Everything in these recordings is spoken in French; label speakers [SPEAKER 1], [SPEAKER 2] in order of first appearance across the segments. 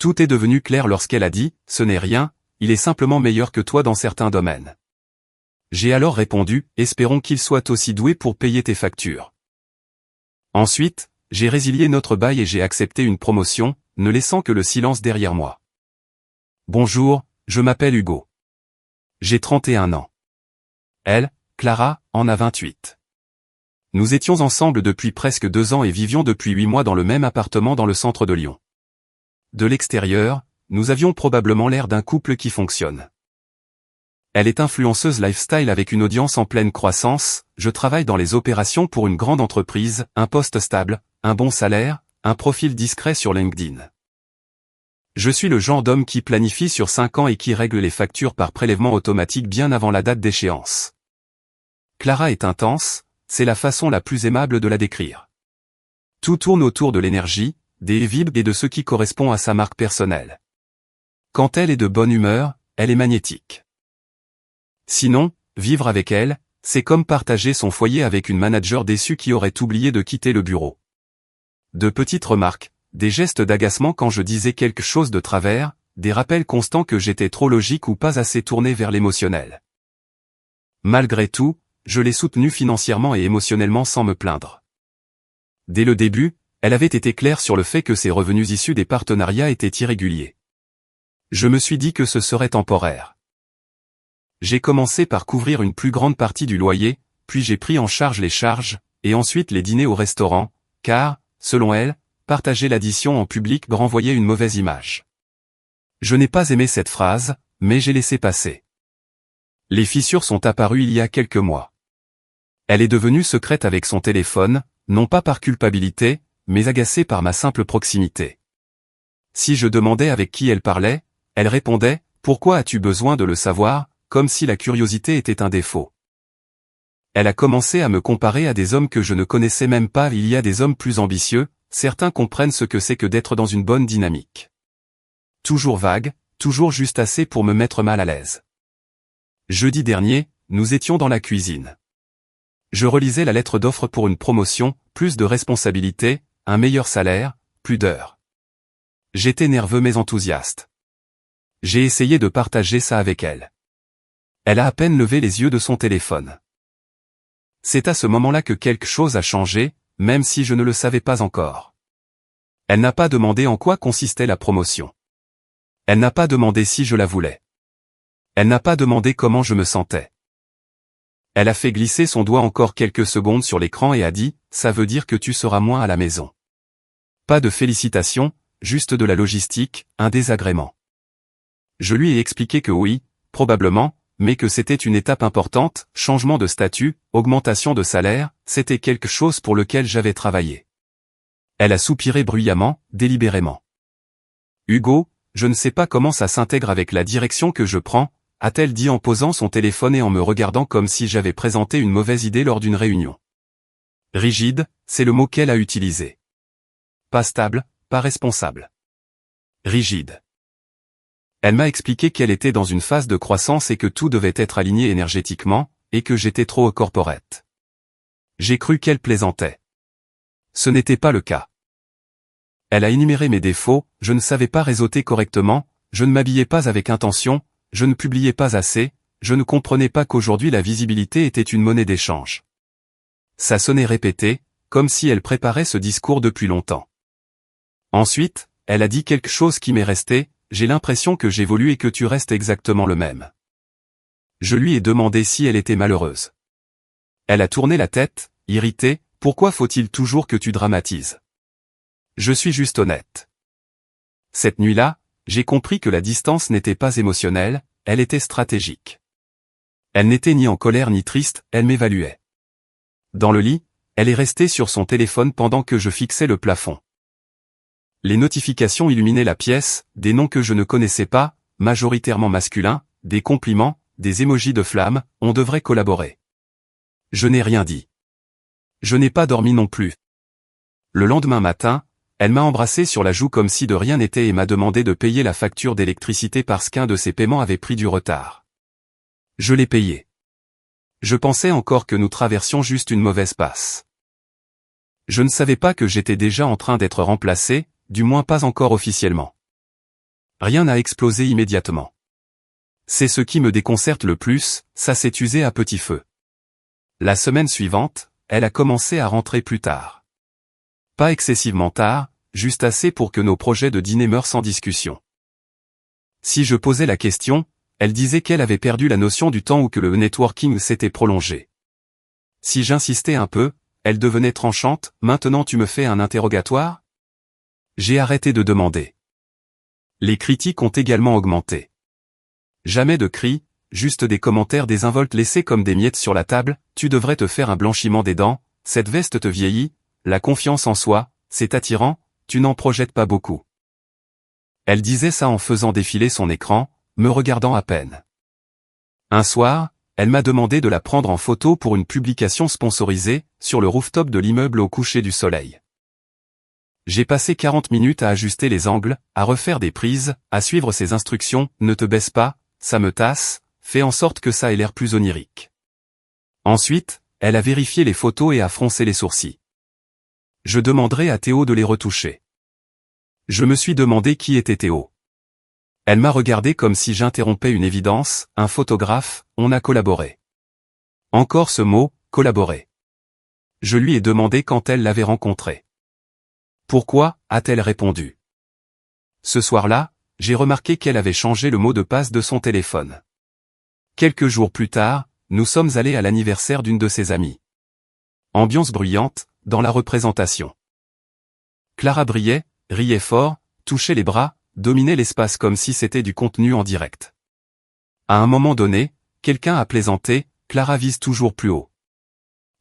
[SPEAKER 1] Tout est devenu clair lorsqu'elle a dit « Ce n'est rien, il est simplement meilleur que toi dans certains domaines. » J'ai alors répondu « Espérons qu'il soit aussi doué pour payer tes factures. » Ensuite, j'ai résilié notre bail et j'ai accepté une promotion, ne laissant que le silence derrière moi. Bonjour, je m'appelle Hugo. J'ai 31 ans. Elle, Clara, en a 28. Nous étions ensemble depuis presque 2 ans et vivions depuis 8 mois dans le même appartement dans le centre de Lyon. De l'extérieur, nous avions probablement l'air d'un couple qui fonctionne. Elle est influenceuse lifestyle avec une audience en pleine croissance, je travaille dans les opérations pour une grande entreprise, un poste stable, un bon salaire, un profil discret sur LinkedIn. Je suis le genre d'homme qui planifie sur 5 ans et qui règle les factures par prélèvement automatique bien avant la date d'échéance. Clara est intense, c'est la façon la plus aimable de la décrire. Tout tourne autour de l'énergie, des vibes et de ce qui correspond à sa marque personnelle. Quand elle est de bonne humeur, elle est magnétique. Sinon, vivre avec elle, c'est comme partager son foyer avec une manager déçue qui aurait oublié de quitter le bureau. De petites remarques, des gestes d'agacement quand je disais quelque chose de travers, des rappels constants que j'étais trop logique ou pas assez tourné vers l'émotionnel. Malgré tout, je l'ai soutenue financièrement et émotionnellement sans me plaindre. Dès le début, elle avait été claire sur le fait que ses revenus issus des partenariats étaient irréguliers. Je me suis dit que ce serait temporaire. J'ai commencé par couvrir une plus grande partie du loyer, puis j'ai pris en charge les charges, et ensuite les dîners au restaurant, car, selon elle, partager l'addition en public renvoyait une mauvaise image. Je n'ai pas aimé cette phrase, mais j'ai laissé passer. Les fissures sont apparues il y a quelques mois. Elle est devenue secrète avec son téléphone, non pas par culpabilité, mais agacée par ma simple proximité. Si je demandais avec qui elle parlait, elle répondait « Pourquoi as-tu besoin de le savoir ?» comme si la curiosité était un défaut. Elle a commencé à me comparer à des hommes que je ne connaissais même pas. Il y a des hommes plus ambitieux, certains comprennent ce que c'est que d'être dans une bonne dynamique. Toujours vague, toujours juste assez pour me mettre mal à l'aise. Jeudi dernier, nous étions dans la cuisine. Je relisais la lettre d'offre pour une promotion, plus de responsabilités, un meilleur salaire, plus d'heures. J'étais nerveux mais enthousiaste. J'ai essayé de partager ça avec elle. Elle a à peine levé les yeux de son téléphone. C'est à ce moment-là que quelque chose a changé, même si je ne le savais pas encore. Elle n'a pas demandé en quoi consistait la promotion. Elle n'a pas demandé si je la voulais. Elle n'a pas demandé comment je me sentais. Elle a fait glisser son doigt encore quelques secondes sur l'écran et a dit « Ça veut dire que tu seras moins à la maison. » Pas de félicitations, juste de la logistique, un désagrément. Je lui ai expliqué que oui, probablement, mais que c'était une étape importante, changement de statut, augmentation de salaire, c'était quelque chose pour lequel j'avais travaillé. Elle a soupiré bruyamment, délibérément. « Hugo, je ne sais pas comment ça s'intègre avec la direction que je prends, » a-t-elle dit en posant son téléphone et en me regardant comme si j'avais présenté une mauvaise idée lors d'une réunion. Rigide, c'est le mot qu'elle a utilisé. Pas stable, pas responsable. Rigide. Elle m'a expliqué qu'elle était dans une phase de croissance et que tout devait être aligné énergétiquement, et que j'étais trop corporate. J'ai cru qu'elle plaisantait. Ce n'était pas le cas. Elle a énuméré mes défauts, je ne savais pas réseauter correctement, je ne m'habillais pas avec intention, je ne publiais pas assez, je ne comprenais pas qu'aujourd'hui la visibilité était une monnaie d'échange. Ça sonnait répété, comme si elle préparait ce discours depuis longtemps. Ensuite, elle a dit quelque chose qui m'est resté, j'ai l'impression que j'évolue et que tu restes exactement le même. Je lui ai demandé si elle était malheureuse. Elle a tourné la tête, irritée, pourquoi faut-il toujours que tu dramatises? Je suis juste honnête. Cette nuit-là, j'ai compris que la distance n'était pas émotionnelle, elle était stratégique. Elle n'était ni en colère ni triste, elle m'évaluait. Dans le lit, elle est restée sur son téléphone pendant que je fixais le plafond. Les notifications illuminaient la pièce, des noms que je ne connaissais pas, majoritairement masculins, des compliments, des émojis de flammes, on devrait collaborer. Je n'ai rien dit. Je n'ai pas dormi non plus. Le lendemain matin, elle m'a embrassé sur la joue comme si de rien n'était et m'a demandé de payer la facture d'électricité parce qu'un de ses paiements avait pris du retard. Je l'ai payé. Je pensais encore que nous traversions juste une mauvaise passe. Je ne savais pas que j'étais déjà en train d'être remplacé, du moins pas encore officiellement. Rien n'a explosé immédiatement. C'est ce qui me déconcerte le plus, ça s'est usé à petit feu. La semaine suivante, elle a commencé à rentrer plus tard. Pas excessivement tard, juste assez pour que nos projets de dîner meurent sans discussion. Si je posais la question, elle disait qu'elle avait perdu la notion du temps ou que le networking s'était prolongé. Si j'insistais un peu, elle devenait tranchante, maintenant tu me fais un interrogatoire ? J'ai arrêté de demander. Les critiques ont également augmenté. Jamais de cris, juste des commentaires désinvoltes laissés comme des miettes sur la table, tu devrais te faire un blanchiment des dents, cette veste te vieillit, la confiance en soi, c'est attirant, tu n'en projettes pas beaucoup. Elle disait ça en faisant défiler son écran, me regardant à peine. Un soir, elle m'a demandé de la prendre en photo pour une publication sponsorisée, sur le rooftop de l'immeuble au coucher du soleil. J'ai passé 40 minutes à ajuster les angles, à refaire des prises, à suivre ses instructions, ne te baisse pas, ça me tasse, fais en sorte que ça ait l'air plus onirique. Ensuite, elle a vérifié les photos et a froncé les sourcils. Je demanderai à Théo de les retoucher. Je me suis demandé qui était Théo. Elle m'a regardé comme si j'interrompais une évidence, un photographe, on a collaboré. Encore ce mot, collaborer. Je lui ai demandé quand elle l'avait rencontré. Pourquoi, a-t-elle répondu. Ce soir-là, j'ai remarqué qu'elle avait changé le mot de passe de son téléphone. Quelques jours plus tard, nous sommes allés à l'anniversaire d'une de ses amies. Ambiance bruyante, dans la représentation. Clara brillait, riait fort, touchait les bras, dominait l'espace comme si c'était du contenu en direct. À un moment donné, quelqu'un a plaisanté, Clara vise toujours plus haut.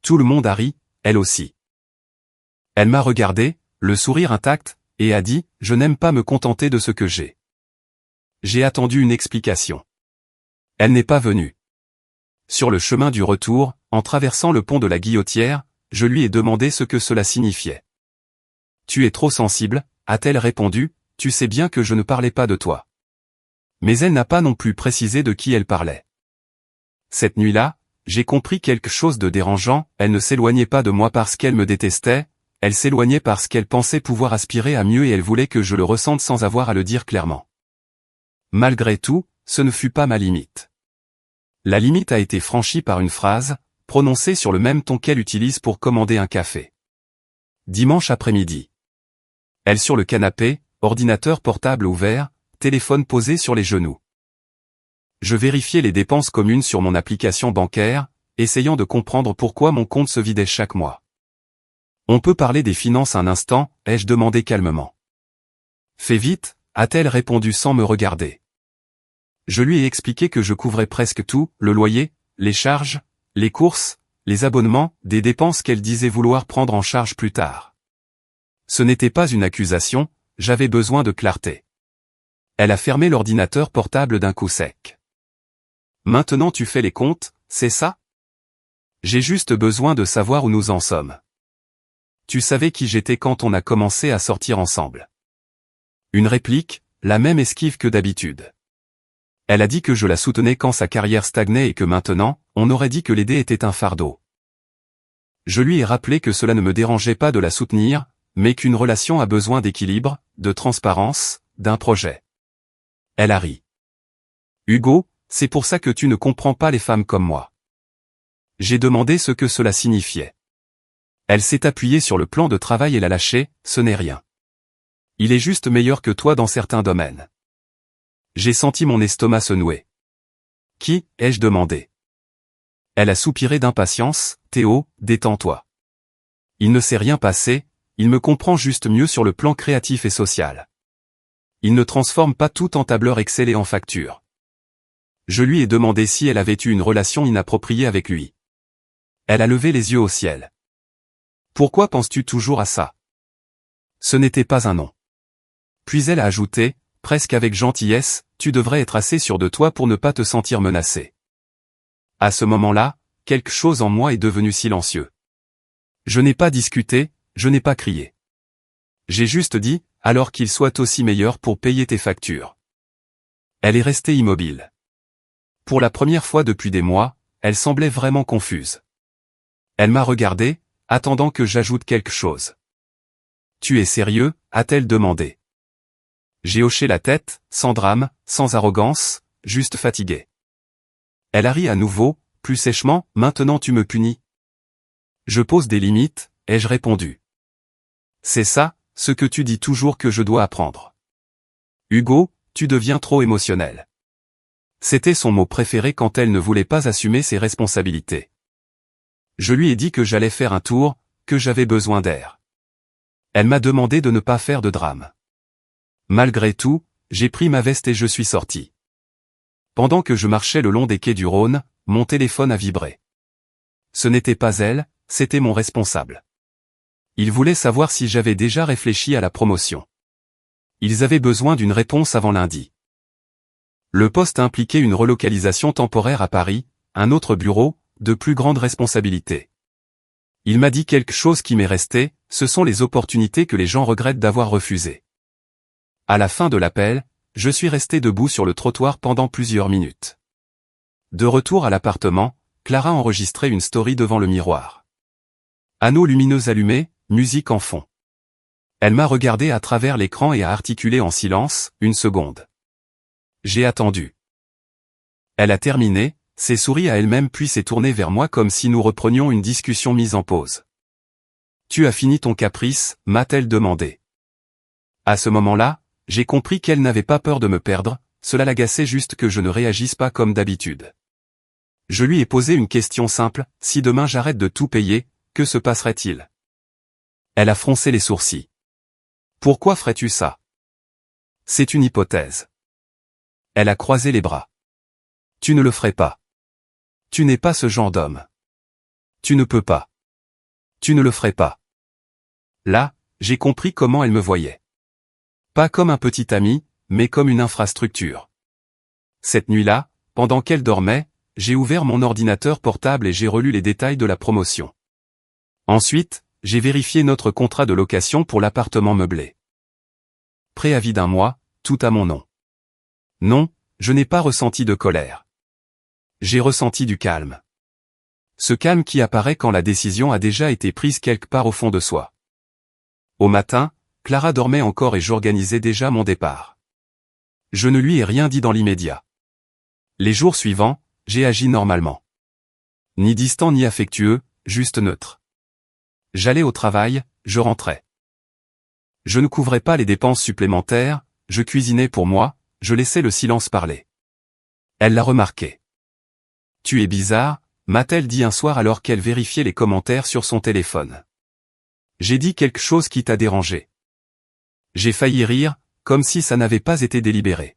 [SPEAKER 1] Tout le monde a ri, elle aussi. Elle m'a regardé, le sourire intact, et a dit, je n'aime pas me contenter de ce que j'ai. J'ai attendu une explication. Elle n'est pas venue. Sur le chemin du retour, en traversant le pont de la Guillotière, je lui ai demandé ce que cela signifiait. Tu es trop sensible, a-t-elle répondu, tu sais bien que je ne parlais pas de toi. Mais elle n'a pas non plus précisé de qui elle parlait. Cette nuit-là, j'ai compris quelque chose de dérangeant, elle ne s'éloignait pas de moi parce qu'elle me détestait, elle s'éloignait parce qu'elle pensait pouvoir aspirer à mieux et elle voulait que je le ressente sans avoir à le dire clairement. Malgré tout, ce ne fut pas ma limite. La limite a été franchie par une phrase, prononcée sur le même ton qu'elle utilise pour commander un café. Dimanche après-midi. Elle sur le canapé, ordinateur portable ouvert, téléphone posé sur les genoux. Je vérifiais les dépenses communes sur mon application bancaire, essayant de comprendre pourquoi mon compte se vidait chaque mois. On peut parler des finances un instant, ai-je demandé calmement. Fais vite, a-t-elle répondu sans me regarder. Je lui ai expliqué que je couvrais presque tout, le loyer, les charges, les courses, les abonnements, des dépenses qu'elle disait vouloir prendre en charge plus tard. Ce n'était pas une accusation, j'avais besoin de clarté. Elle a fermé l'ordinateur portable d'un coup sec. Maintenant tu fais les comptes, c'est ça? J'ai juste besoin de savoir où nous en sommes. Tu savais qui j'étais quand on a commencé à sortir ensemble. Une réplique, la même esquive que d'habitude. Elle a dit que je la soutenais quand sa carrière stagnait et que maintenant, on aurait dit que l'aider était un fardeau. Je lui ai rappelé que cela ne me dérangeait pas de la soutenir, mais qu'une relation a besoin d'équilibre, de transparence, d'un projet. Elle a ri. Hugo, c'est pour ça que tu ne comprends pas les femmes comme moi. J'ai demandé ce que cela signifiait. Elle s'est appuyée sur le plan de travail et l'a lâché, ce n'est rien. Il est juste meilleur que toi dans certains domaines. J'ai senti mon estomac se nouer. Qui, ai-je demandé? Elle a soupiré d'impatience, Théo, détends-toi. Il ne s'est rien passé, il me comprend juste mieux sur le plan créatif et social. Il ne transforme pas tout en tableur Excel et en facture. Je lui ai demandé si elle avait eu une relation inappropriée avec lui. Elle a levé les yeux au ciel. Pourquoi penses-tu toujours à ça? Ce n'était pas un non. Puis elle a ajouté, presque avec gentillesse, tu devrais être assez sûr de toi pour ne pas te sentir menacé. À ce moment-là, quelque chose en moi est devenu silencieux. Je n'ai pas discuté, je n'ai pas crié. J'ai juste dit, alors qu'il soit aussi meilleur pour payer tes factures. Elle est restée immobile. Pour la première fois depuis des mois, elle semblait vraiment confuse. Elle m'a regardé, attendant que j'ajoute quelque chose. Tu es sérieux, a-t-elle demandé. J'ai hoché la tête, sans drame, sans arrogance, juste fatigué. Elle a ri à nouveau, plus sèchement, maintenant tu me punis. Je pose des limites, ai-je répondu. C'est ça, ce que tu dis toujours que je dois apprendre. Hugo, tu deviens trop émotionnel. C'était son mot préféré quand elle ne voulait pas assumer ses responsabilités. Je lui ai dit que j'allais faire un tour, que j'avais besoin d'air. Elle m'a demandé de ne pas faire de drame. Malgré tout, j'ai pris ma veste et je suis sorti. Pendant que je marchais le long des quais du Rhône, mon téléphone a vibré. Ce n'était pas elle, c'était mon responsable. Il voulait savoir si j'avais déjà réfléchi à la promotion. Ils avaient besoin d'une réponse avant lundi. Le poste impliquait une relocalisation temporaire à Paris, un autre bureau, de plus grande responsabilité. Il m'a dit quelque chose qui m'est resté, ce sont les opportunités que les gens regrettent d'avoir refusées. À la fin de l'appel, je suis resté debout sur le trottoir pendant plusieurs minutes. De retour à l'appartement, Clara enregistrait une story devant le miroir. Anneaux lumineux allumés, musique en fond. Elle m'a regardé à travers l'écran et a articulé en silence, 1 seconde. J'ai attendu. Elle a terminé, s'est sourie à elle-même puis s'est tournée vers moi comme si nous reprenions une discussion mise en pause. Tu as fini ton caprice, m'a-t-elle demandé. À ce moment-là, j'ai compris qu'elle n'avait pas peur de me perdre, cela l'agaçait juste que je ne réagisse pas comme d'habitude. Je lui ai posé une question simple, si demain j'arrête de tout payer, que se passerait-il? Elle a froncé les sourcils. Pourquoi ferais-tu ça? C'est une hypothèse. Elle a croisé les bras. Tu ne le ferais pas. Tu n'es pas ce genre d'homme. Tu ne peux pas. Tu ne le ferais pas. Là, j'ai compris comment elle me voyait. Pas comme un petit ami, mais comme une infrastructure. Cette nuit-là, pendant qu'elle dormait, j'ai ouvert mon ordinateur portable et j'ai relu les détails de la promotion. Ensuite, j'ai vérifié notre contrat de location pour l'appartement meublé. Préavis d'1 mois, tout à mon nom. Non, je n'ai pas ressenti de colère. J'ai ressenti du calme. Ce calme qui apparaît quand la décision a déjà été prise quelque part au fond de soi. Au matin, Clara dormait encore et j'organisais déjà mon départ. Je ne lui ai rien dit dans l'immédiat. Les jours suivants, j'ai agi normalement. Ni distant ni affectueux, juste neutre. J'allais au travail, je rentrais. Je ne couvrais pas les dépenses supplémentaires, je cuisinais pour moi, je laissais le silence parler. Elle l'a remarqué. Tu es bizarre, m'a-t-elle dit un soir alors qu'elle vérifiait les commentaires sur son téléphone. J'ai dit quelque chose qui t'a dérangé. J'ai failli rire, comme si ça n'avait pas été délibéré.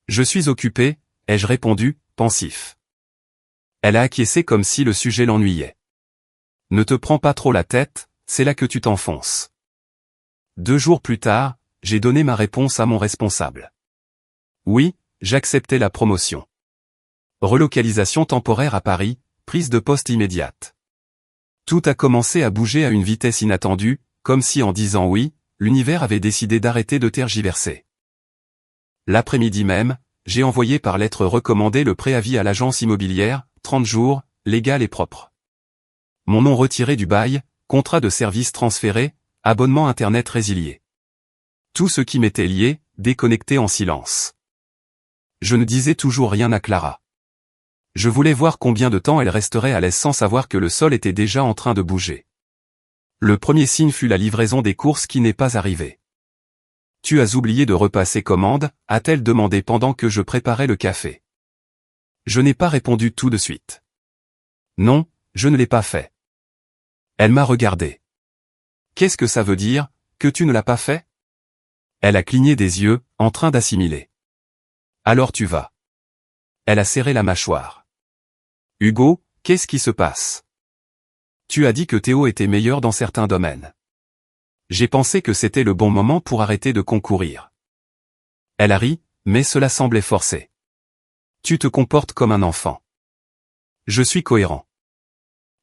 [SPEAKER 1] Je suis occupé, ai-je répondu, pensif. Elle a acquiescé comme si le sujet l'ennuyait. Ne te prends pas trop la tête, c'est là que tu t'enfonces. 2 jours plus tard, j'ai donné ma réponse à mon responsable. Oui, j'acceptais la promotion. Relocalisation temporaire à Paris, prise de poste immédiate. Tout a commencé à bouger à une vitesse inattendue, comme si en disant oui, l'univers avait décidé d'arrêter de tergiverser. L'après-midi même, j'ai envoyé par lettre recommandée le préavis à l'agence immobilière, 30 jours, légal et propre. Mon nom retiré du bail, contrat de service transféré, abonnement internet résilié. Tout ce qui m'était lié, déconnecté en silence. Je ne disais toujours rien à Clara. Je voulais voir combien de temps elle resterait à l'aise sans savoir que le sol était déjà en train de bouger. Le premier signe fut la livraison des courses qui n'est pas arrivée. Tu as oublié de repasser commande, a-t-elle demandé pendant que je préparais le café. Je n'ai pas répondu tout de suite. Non, je ne l'ai pas fait. Elle m'a regardé. Qu'est-ce que ça veut dire, que tu ne l'as pas fait? Elle a cligné des yeux, en train d'assimiler. Alors tu vas. Elle a serré la mâchoire. Hugo, qu'est-ce qui se passe? Tu as dit que Théo était meilleur dans certains domaines. J'ai pensé que c'était le bon moment pour arrêter de concourir. Elle a ri, mais cela semblait forcé. Tu te comportes comme un enfant. Je suis cohérent.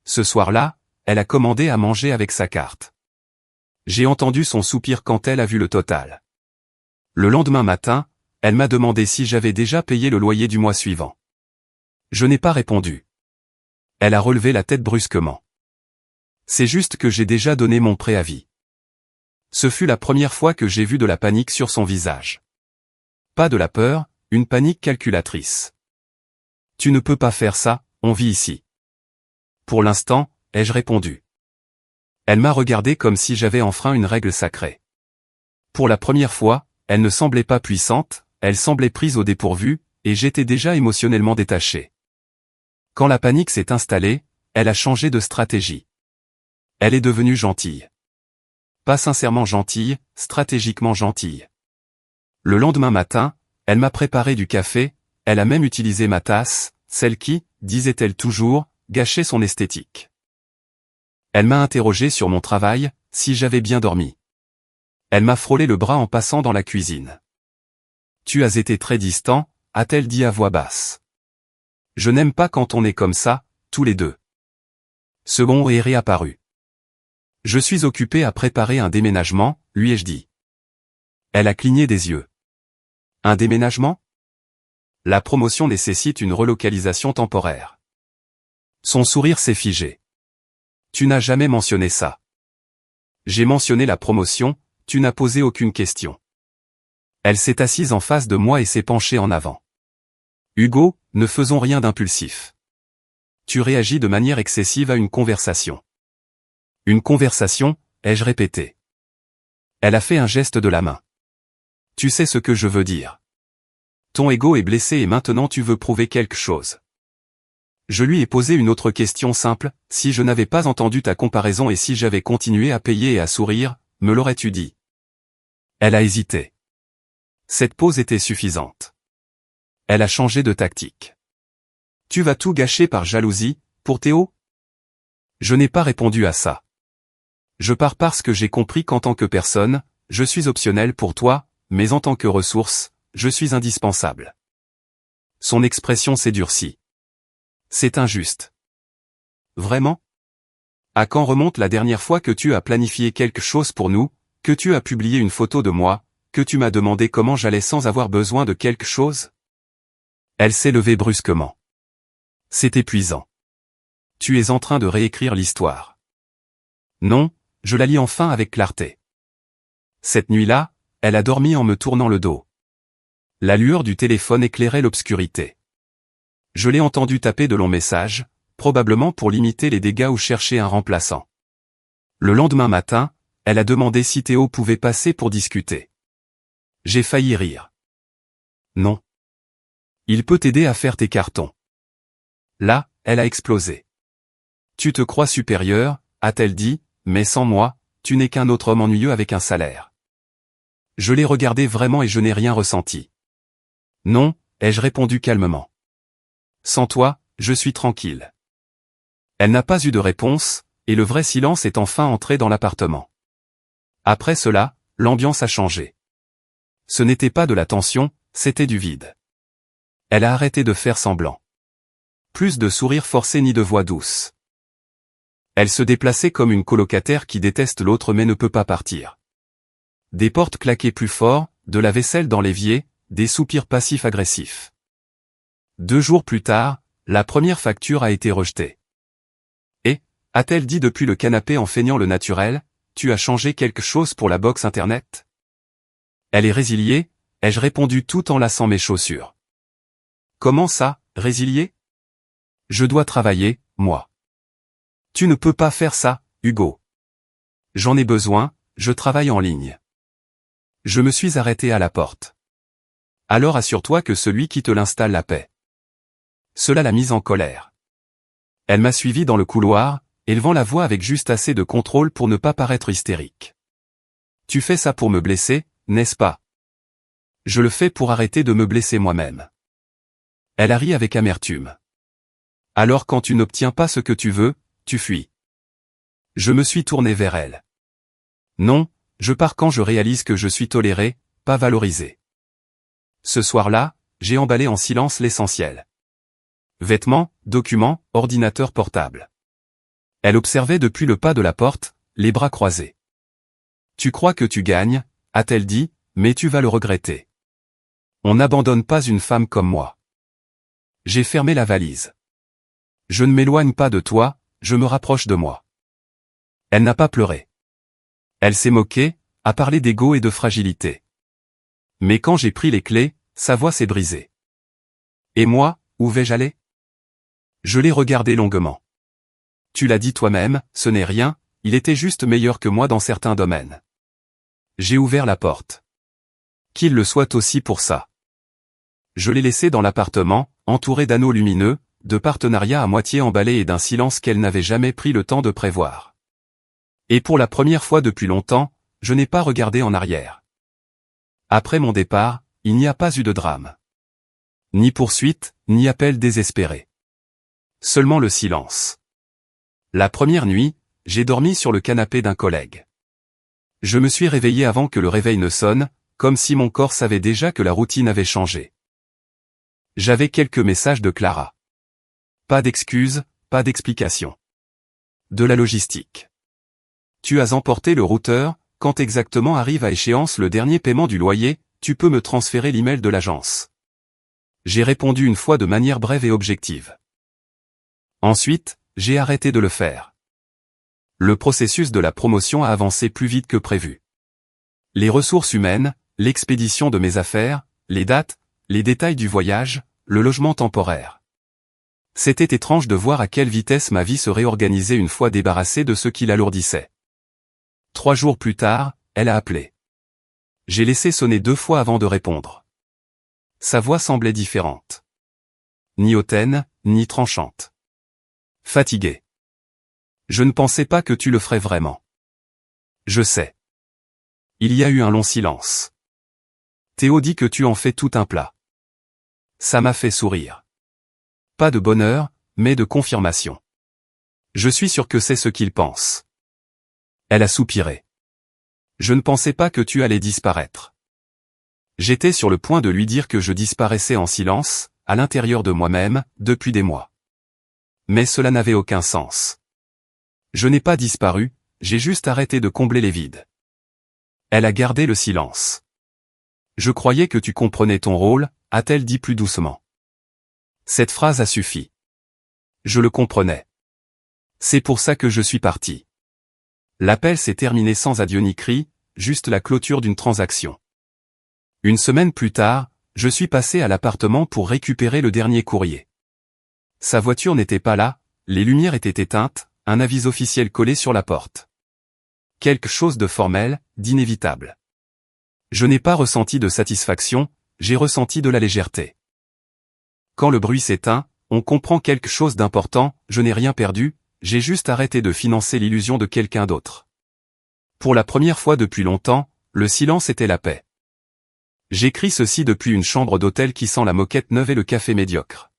[SPEAKER 1] Ce soir-là, elle a commandé à manger avec sa carte. J'ai entendu son soupir quand elle a vu le total. Le lendemain matin, elle m'a demandé si j'avais déjà payé le loyer du mois suivant. Je n'ai pas répondu. Elle a relevé la tête brusquement. C'est juste que j'ai déjà donné mon préavis. Ce fut la première fois que j'ai vu de la panique sur son visage. Pas de la peur, une panique calculatrice. Tu ne peux pas faire ça, on vit ici. Pour l'instant, ai-je répondu. Elle m'a regardé comme si j'avais enfreint une règle sacrée. Pour la première fois, elle ne semblait pas puissante, elle semblait prise au dépourvu, et j'étais déjà émotionnellement détaché. Quand la panique s'est installée, elle a changé de stratégie. Elle est devenue gentille. Pas sincèrement gentille, stratégiquement gentille. Le lendemain matin, elle m'a préparé du café, elle a même utilisé ma tasse, celle qui, disait-elle toujours, gâchait son esthétique. Elle m'a interrogé sur mon travail, si j'avais bien dormi. Elle m'a frôlé le bras en passant dans la cuisine. Tu as été très distant, a-t-elle dit à voix basse. Je n'aime pas quand on est comme ça, tous les deux. Second est réapparu. Je suis occupé à préparer un déménagement, lui ai-je dit. Elle a cligné des yeux. Un déménagement? La promotion nécessite une relocalisation temporaire. Son sourire s'est figé. Tu n'as jamais mentionné ça. J'ai mentionné la promotion, tu n'as posé aucune question. Elle s'est assise en face de moi et s'est penchée en avant. Hugo, ne faisons rien d'impulsif. Tu réagis de manière excessive à une conversation. Une conversation, ai-je répété. Elle a fait un geste de la main. Tu sais ce que je veux dire. Ton ego est blessé et maintenant tu veux prouver quelque chose. Je lui ai posé une autre question simple, si je n'avais pas entendu ta comparaison et si j'avais continué à payer et à sourire, me l'aurais-tu dit? Elle a hésité. Cette pause était suffisante. Elle a changé de tactique. Tu vas tout gâcher par jalousie, pour Théo? Je n'ai pas répondu à ça. Je pars parce que j'ai compris qu'en tant que personne, je suis optionnel pour toi, mais en tant que ressource, je suis indispensable. Son expression s'est durcie. C'est injuste. Vraiment? À quand remonte la dernière fois que tu as planifié quelque chose pour nous, que tu as publié une photo de moi, que tu m'as demandé comment j'allais sans avoir besoin de quelque chose? Elle s'est levée brusquement. C'est épuisant. Tu es en train de réécrire l'histoire. Non, je la lis enfin avec clarté. Cette nuit-là, elle a dormi en me tournant le dos. La lueur du téléphone éclairait l'obscurité. Je l'ai entendu taper de longs messages, probablement pour limiter les dégâts ou chercher un remplaçant. Le lendemain matin, elle a demandé si Théo pouvait passer pour discuter. J'ai failli rire. Non. Il peut t'aider à faire tes cartons. Là, elle a explosé. Tu te crois supérieur, a-t-elle dit, mais sans moi, tu n'es qu'un autre homme ennuyeux avec un salaire. Je l'ai regardé vraiment et je n'ai rien ressenti. Non, ai-je répondu calmement. Sans toi, je suis tranquille. Elle n'a pas eu de réponse, et le vrai silence est enfin entré dans l'appartement. Après cela, l'ambiance a changé. Ce n'était pas de la tension, c'était du vide. Elle a arrêté de faire semblant. Plus de sourires forcés ni de voix douce. Elle se déplaçait comme une colocataire qui déteste l'autre mais ne peut pas partir. Des portes claquaient plus fort, de la vaisselle dans l'évier, des soupirs passifs-agressifs. 2 jours plus tard, la première facture a été rejetée. Et, a-t-elle dit depuis le canapé en feignant le naturel, tu as changé quelque chose pour la box internet? Elle est résiliée, ai-je répondu tout en lassant mes chaussures. Comment ça, résiliée? Je dois travailler, moi. Tu ne peux pas faire ça, Hugo. J'en ai besoin, je travaille en ligne. Je me suis arrêté à la porte. Alors assure-toi que celui qui te l'installe la paie. Cela l'a mise en colère. Elle m'a suivi dans le couloir, élevant la voix avec juste assez de contrôle pour ne pas paraître hystérique. Tu fais ça pour me blesser, n'est-ce pas? Je le fais pour arrêter de me blesser moi-même. Elle a ri avec amertume. Alors quand tu n'obtiens pas ce que tu veux, tu fuis. Je me suis tourné vers elle. Non, je pars quand je réalise que je suis toléré, pas valorisé. Ce soir-là, j'ai emballé en silence l'essentiel. Vêtements, documents, ordinateur portable. Elle observait depuis le pas de la porte, les bras croisés. Tu crois que tu gagnes, a-t-elle dit, mais tu vas le regretter. On n'abandonne pas une femme comme moi. J'ai fermé la valise. Je ne m'éloigne pas de toi, je me rapproche de moi. Elle n'a pas pleuré. Elle s'est moquée, à parler d'ego et de fragilité. Mais quand j'ai pris les clés, sa voix s'est brisée. Et moi, où vais-je aller? Je l'ai regardé longuement. Tu l'as dit toi-même, ce n'est rien, il était juste meilleur que moi dans certains domaines. J'ai ouvert la porte. Qu'il le soit aussi pour ça. Je l'ai laissé dans l'appartement, entouré d'anneaux lumineux, de partenariats à moitié emballés et d'un silence qu'elle n'avait jamais pris le temps de prévoir. Et pour la première fois depuis longtemps, je n'ai pas regardé en arrière. Après mon départ, il n'y a pas eu de drame. Ni poursuite, ni appel désespéré. Seulement le silence. La première nuit, j'ai dormi sur le canapé d'un collègue. Je me suis réveillé avant que le réveil ne sonne, comme si mon corps savait déjà que la routine avait changé. J'avais quelques messages de Clara. Pas d'excuses, pas d'explications. De la logistique. Tu as emporté le routeur, quand exactement arrive à échéance le dernier paiement du loyer, tu peux me transférer l'email de l'agence. J'ai répondu une fois de manière brève et objective. Ensuite, j'ai arrêté de le faire. Le processus de la promotion a avancé plus vite que prévu. Les ressources humaines, l'expédition de mes affaires, les dates, les détails du voyage, le logement temporaire. C'était étrange de voir à quelle vitesse ma vie se réorganisait une fois débarrassée de ce qui l'alourdissait. 3 jours plus tard, elle a appelé. J'ai laissé sonner 2 fois avant de répondre. Sa voix semblait différente. Ni hautaine, ni tranchante. Fatiguée. Je ne pensais pas que tu le ferais vraiment. Je sais. Il y a eu un long silence. Théo dit que tu en fais tout un plat. Ça m'a fait sourire. Pas de bonheur, mais de confirmation. Je suis sûr que c'est ce qu'il pense. Elle a soupiré. Je ne pensais pas que tu allais disparaître. J'étais sur le point de lui dire que je disparaissais en silence, à l'intérieur de moi-même, depuis des mois. Mais cela n'avait aucun sens. Je n'ai pas disparu, j'ai juste arrêté de combler les vides. Elle a gardé le silence. Je croyais que tu comprenais ton rôle, a-t-elle dit plus doucement. Cette phrase a suffi. Je le comprenais. C'est pour ça que je suis parti. L'appel s'est terminé sans adieu ni cri, juste la clôture d'une transaction. Une semaine plus tard, je suis passé à l'appartement pour récupérer le dernier courrier. Sa voiture n'était pas là, les lumières étaient éteintes, un avis officiel collé sur la porte. Quelque chose de formel, d'inévitable. Je n'ai pas ressenti de satisfaction, j'ai ressenti de la légèreté. Quand le bruit s'éteint, on comprend quelque chose d'important, je n'ai rien perdu, j'ai juste arrêté de financer l'illusion de quelqu'un d'autre. Pour la première fois depuis longtemps, le silence était la paix. J'écris ceci depuis une chambre d'hôtel qui sent la moquette neuve et le café médiocre.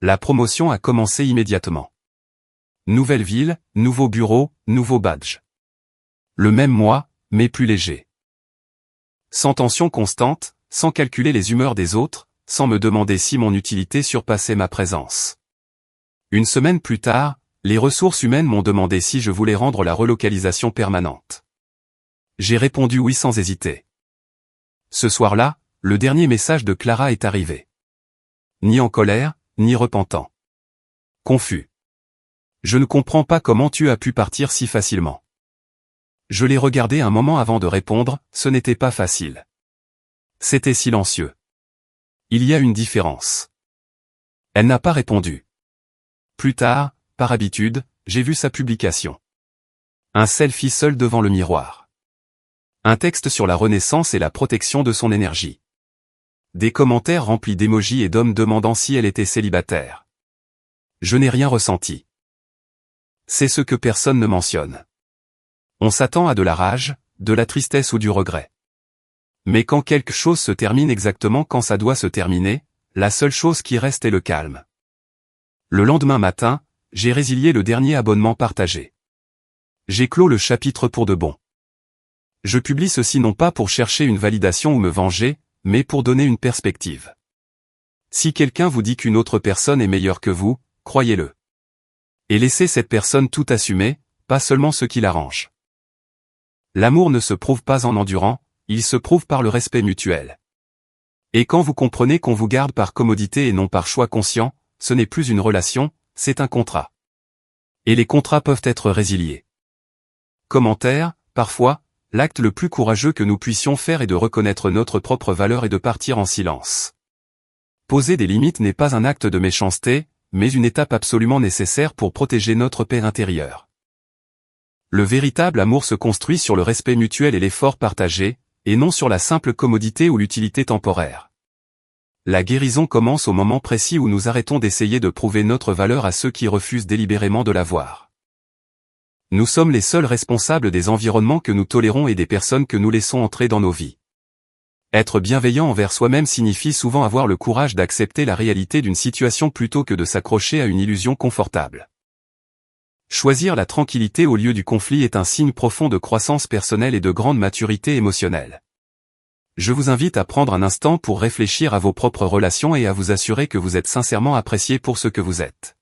[SPEAKER 1] La promotion a commencé immédiatement. Nouvelle ville, nouveau bureau, nouveau badge. Le même mois, mais plus léger. Sans tension constante, sans calculer les humeurs des autres, sans me demander si mon utilité surpassait ma présence. Une semaine plus tard, les ressources humaines m'ont demandé si je voulais rendre la relocalisation permanente. J'ai répondu oui sans hésiter. Ce soir-là, le dernier message de Clara est arrivé. Ni en colère, ni repentant. Confus. Je ne comprends pas comment tu as pu partir si facilement. Je l'ai regardé un moment avant de répondre, ce n'était pas facile. C'était silencieux. Il y a une différence. Elle n'a pas répondu. Plus tard, par habitude, j'ai vu sa publication. Un selfie seul devant le miroir. Un texte sur la renaissance et la protection de son énergie. Des commentaires remplis d'émojis et d'hommes demandant si elle était célibataire. Je n'ai rien ressenti. C'est ce que personne ne mentionne. On s'attend à de la rage, de la tristesse ou du regret. Mais quand quelque chose se termine exactement quand ça doit se terminer, la seule chose qui reste est le calme. Le lendemain matin, j'ai résilié le dernier abonnement partagé. J'ai clos le chapitre pour de bon. Je publie ceci non pas pour chercher une validation ou me venger, mais pour donner une perspective. Si quelqu'un vous dit qu'une autre personne est meilleure que vous, croyez-le. Et laissez cette personne tout assumer, pas seulement ce qui l'arrange. L'amour ne se prouve pas en endurant, il se prouve par le respect mutuel. Et quand vous comprenez qu'on vous garde par commodité et non par choix conscient, ce n'est plus une relation, c'est un contrat. Et les contrats peuvent être résiliés. Commentaire, parfois, L'acte le plus courageux que nous puissions faire est de reconnaître notre propre valeur et de partir en silence. Poser des limites n'est pas un acte de méchanceté, mais une étape absolument nécessaire pour protéger notre paix intérieure. Le véritable amour se construit sur le respect mutuel et l'effort partagé, et non sur la simple commodité ou l'utilité temporaire. La guérison commence au moment précis où nous arrêtons d'essayer de prouver notre valeur à ceux qui refusent délibérément de la voir. Nous sommes les seuls responsables des environnements que nous tolérons et des personnes que nous laissons entrer dans nos vies. Être bienveillant envers soi-même signifie souvent avoir le courage d'accepter la réalité d'une situation plutôt que de s'accrocher à une illusion confortable. Choisir la tranquillité au lieu du conflit est un signe profond de croissance personnelle et de grande maturité émotionnelle. Je vous invite à prendre un instant pour réfléchir à vos propres relations et à vous assurer que vous êtes sincèrement apprécié pour ce que vous êtes.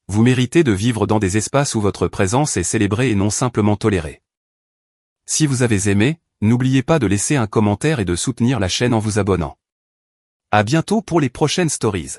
[SPEAKER 1] Vous méritez de vivre dans des espaces où votre présence est célébrée et non simplement tolérée. Si vous avez aimé, n'oubliez pas de laisser un commentaire et de soutenir la chaîne en vous abonnant. À bientôt pour les prochaines stories.